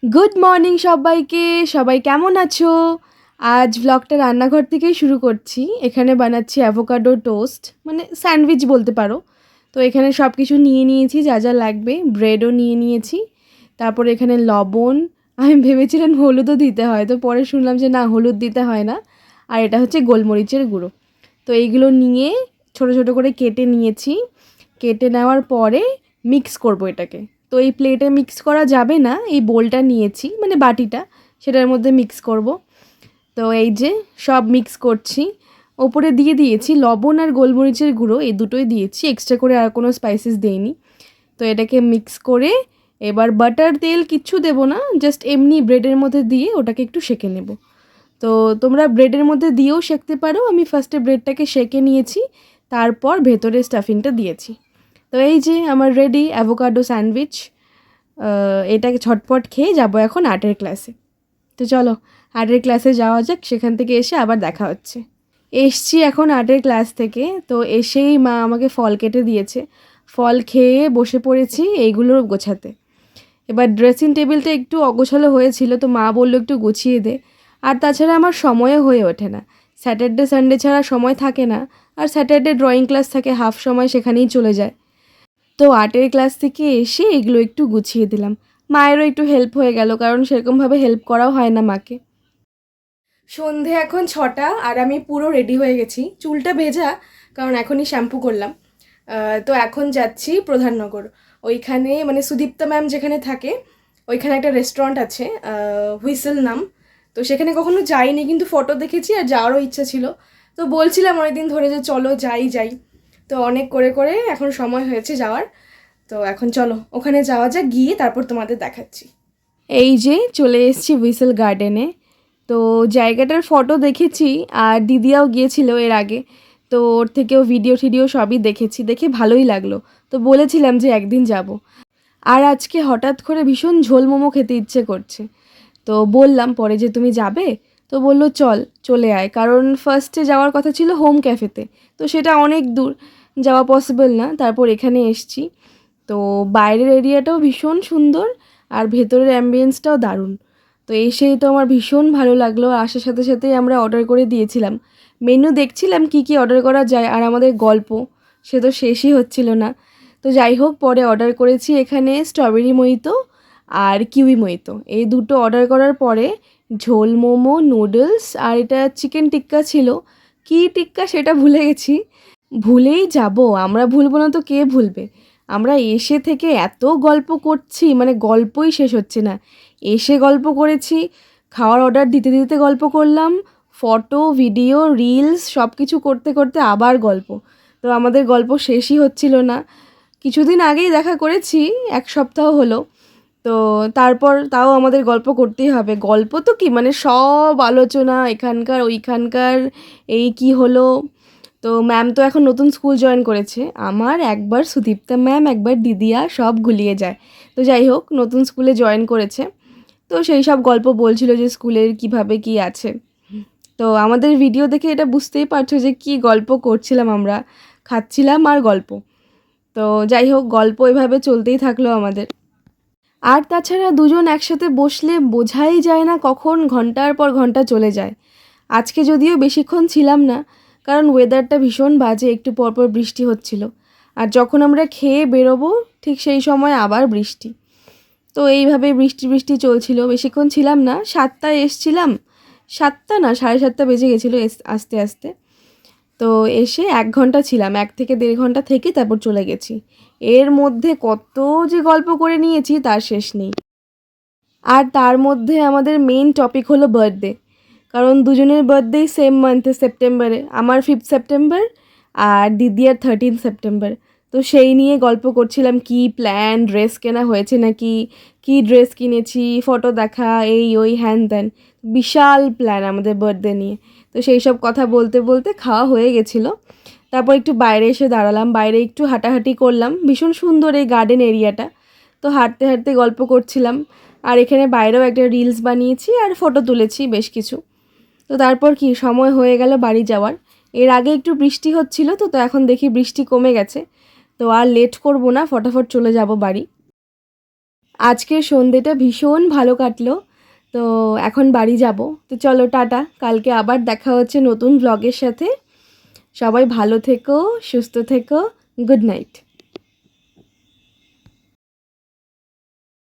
Good morning সবাইকে। সবাই কেমন আছো? আজ ব্লগটা রান্নাঘর থেকেই শুরু করছি। এখানে বানাচ্ছি অ্যাভোকাডো টোস্ট, মানে স্যান্ডউইচ বলতে পারো। তো এখানে সব কিছু নিয়ে নিয়েছি, যা যা লাগবে। ব্রেডও নিয়ে নিয়েছি। তারপরে এখানে লবণ, আমি ভেবেছিলাম হলুদও দিতে হয়, তো পরে শুনলাম যে না, হলুদ দিতে হয় না। আর এটা হচ্ছে গোলমরিচের গুঁড়ো। তো এইগুলো নিয়ে ছোট ছোট করে কেটে নিয়েছি। কেটে নেওয়ার পরে মিক্স করব এটাকে। তো এই প্লেটে মিক্স করা যাবে না, এই বোলটা নিয়েছি মানে বাটিটা, সেটার মধ্যে মিক্স করব। তো এই যে সব মিক্স করছি। ওপরে দিয়ে দিয়েছি লবণ আর গোলমরিচের গুঁড়ো, এই দুটোই দিয়েছি, এক্সট্রা করে আর কোনো স্পাইসেস দেইনি। তো এটাকে মিক্স করে এবার বাটার তেল কিচ্ছু দেবো না, জাস্ট এমনি ব্রেডের মধ্যে দিয়ে ওটাকে একটু সেঁকে নেব। তো তোমরা ব্রেডের মধ্যে দিয়েও সেঁকতে পারো। আমি ফার্স্টে ব্রেডটাকে সেঁকে নিয়েছি, তারপর ভেতরে স্টাফিংটা দিয়েছি। তো এই যে আমার রেডি অ্যাভোকাডো স্যান্ডউইচ। এটাকে ঝটপট খেয়ে যাবো এখন আর্টের ক্লাসে। তো চলো আর্টের ক্লাসে যাওয়া যাক, সেখান থেকে এসে আবার দেখা হচ্ছে। এসছি এখন আর্টের ক্লাস থেকে, তো এসেই মা আমাকে ফল কেটে দিয়েছে। ফল খেয়ে বসে পড়েছি এইগুলো গোছাতে। এবার ড্রেসিং টেবিলটা একটু অগোছালো হয়েছিল, তো মা বললো একটু গুছিয়ে দে। আর তাছাড়া আমার সময়ও হয়ে ওঠে না, স্যাটারডে সানডে ছাড়া সময় থাকে না। আর স্যাটারডে ড্রয়িং ক্লাস থাকে, হাফ সময় সেখানেই চলে যায়। তো আর্টের ক্লাস থেকে এসে এগুলো একটু গুছিয়ে দিলাম। মায়েরও একটু হেল্প হয়ে গেল, কারণ সেরকমভাবে হেল্প করাও হয় না মাকে। সন্ধে এখন 6টা, আর আমি পুরো রেডি হয়ে গেছি, চুলটা ভেজা কারণ এখনই শ্যাম্পু করলাম। তো এখন যাচ্ছি প্রধাননগর। ওইখানে মানে সুদীপ্তা ম্যাম যেখানে থাকে, ওইখানে একটা রেস্টুরেন্ট আছে, হুইসেল নাম। তো সেখানে কখনো যাইনি, কিন্তু ফটো দেখেছি আর যাওয়ারও ইচ্ছা ছিল। তো বলছিলাম অনেকদিন ধরে যে চলো যাই যাই। তো অনেক করে করে এখন সময় হয়েছে যাওয়ার। তো এখন চলো ওখানে যাওয়া যাক, গিয়ে তারপর তোমাদের দেখাচ্ছি। এই যে চলে এসেছি হুইসেল গার্ডেনে। তো জায়গাটার ফটো দেখেছি, আর দিদিয়াও গিয়েছিল এর আগে। তো ওর থেকেও ভিডিও টিডিও সবই দেখেছি, দেখে ভালোই লাগলো। তো বলেছিলাম যে একদিন যাব। আর আজকে হঠাৎ করে ভীষণ ঝোল মোমো খেতে ইচ্ছে করছে। তো বললাম পরে যে তুমি যাবে। তো বললো চল, চলে আয়, কারণ ফার্স্টে যাওয়ার কথা ছিল হোম ক্যাফেতে। তো সেটা অনেক দূর, যাওয়া পসিবল না। তারপর এখানে এসছি। তো বাইরের এরিয়াটাও ভীষণ সুন্দর, আর ভেতরের অ্যাম্বিয়েন্সটাও দারুণ। তো এসেই তো আমার ভীষণ ভালো লাগলো। আসার সাথে সাথেই আমরা অর্ডার করে দিয়েছিলাম। মেনু দেখছিলাম কি কি অর্ডার করা যায়, আর আমাদের গল্প সে তো শেষই হচ্ছিল না। তো যাই হোক, পরে অর্ডার করেছি এখানে স্ট্রবেরি মোহিতো আর কিউই মোহিতো, এই দুটো অর্ডার করার পরে ঝোল মোমো, নুডলস, আর এটা চিকেন টিক্কা ছিল। কী টিক্কা সেটা ভুলে গেছি। ভুলেই যাব, আমরা ভুলবো না তো কে ভুলবে। আমরা এসে থেকে এত গল্প করছি, মানে গল্পই শেষ হচ্ছে না। এসে গল্প করেছি, খাওয়ার অর্ডার দিতে দিতে গল্প করলাম, ফটো ভিডিও রিলস সব কিছু করতে করতে আবার গল্প। তো আমাদের গল্প শেষই হচ্ছিল না। কিছুদিন আগেই দেখা করেছি, 1 সপ্তাহ হলো। তো তারপর তাও আমাদের গল্প করতেই হবে। গল্প তো কি, মানে সব আলোচনা এখানকার ওইখানকার, এই কি হলো। তো ম্যাম তো এখন নতুন স্কুল জয়েন করেছে। আমার একবার সুদীপ্তা ম্যাম, একবার দিদিয়া, সব গুলিয়ে যায়। তো যাই হোক, নতুন স্কুলে জয়েন করেছে। তো সেই সব গল্প বলছিল যে স্কুলের কিভাবে কি আছে। তো আমাদের ভিডিও দেখে এটা বুঝতেই পারছো যে কি গল্প করছিলাম আমরা, খাচ্ছিলাম আর গল্প। তো যাই হোক, গল্প এভাবে চলতেই থাকলো আমাদের। আর তাছাড়া দুজন একসাথে বসলে বোঝাই যায় না কখন ঘন্টার পর ঘন্টা চলে যায়। আজকে যদিও বেশিক্ষণ ছিলাম না, কারণ ওয়েদারটা ভীষণ বাজে, একটু পরপর বৃষ্টি হচ্ছিল। আর যখন আমরা খেয়ে বেরোবো ঠিক সেই সময় আবার বৃষ্টি। তো এইভাবে বৃষ্টি বৃষ্টি চলছিল, বেশিক্ষণ ছিলাম না। 7টায় এসছিলাম, 7টা না 7:30 বেজে গেছিলো আস্তে আস্তে। তো এসে 1 ঘন্টা ছিলাম, 1 থেকে 1.5 ঘন্টা থেকে তারপর চলে গেছি। এর মধ্যে কত যে গল্প করে নিয়েছি তার শেষ নেই। আর তার মধ্যে আমাদের মেইন টপিক হলো বার্থডে, কারণ দুজনের বার্থডেই সেম মান্থে, সেপ্টেম্বরে। আমার 5 সেপ্টেম্বর, আর দিদিয়ার 13 সেপ্টেম্বর। তো সেই নিয়ে গল্প করছিলাম, কি প্ল্যান, ড্রেস কেনা হয়েছে নাকি, কি ড্রেস কিনেছি, ফটো দেখা, এই ওই হ্যান ত্যান। বিশাল প্ল্যান আমাদের বার্থডে নিয়ে। তো সেই সব কথা বলতে বলতে খাওয়া হয়ে গেছিলো। তারপর একটু বাইরে এসে দাঁড়ালাম, বাইরে একটু হাঁটাহাঁটি করলাম, ভীষণ সুন্দর এই গার্ডেন এরিয়াটা। তো হাঁটতে হাঁটতে গল্প করছিলাম। আর এখানে বাইরেও একটা রিলস বানিয়েছি আর ফটো তুলেছি বেশ কিছু। তো তারপর কি সময় হয়ে গেল বাড়ি যাওয়ার। এর আগে একটু বৃষ্টি হচ্ছিল, তো তো এখন দেখি বৃষ্টি কমে গেছে। তো আর লেট করব না, ফটাফট চলে যাব বাড়ি। আজকের সন্ধেটা ভীষণ ভালো কাটলো। তো এখন বাড়ি যাব। তো চলো টাটা, কালকে আবার দেখা হচ্ছে নতুন ব্লগের সাথে। সবাই ভালো থেকো, সুস্থ থেকো, গুড নাইট।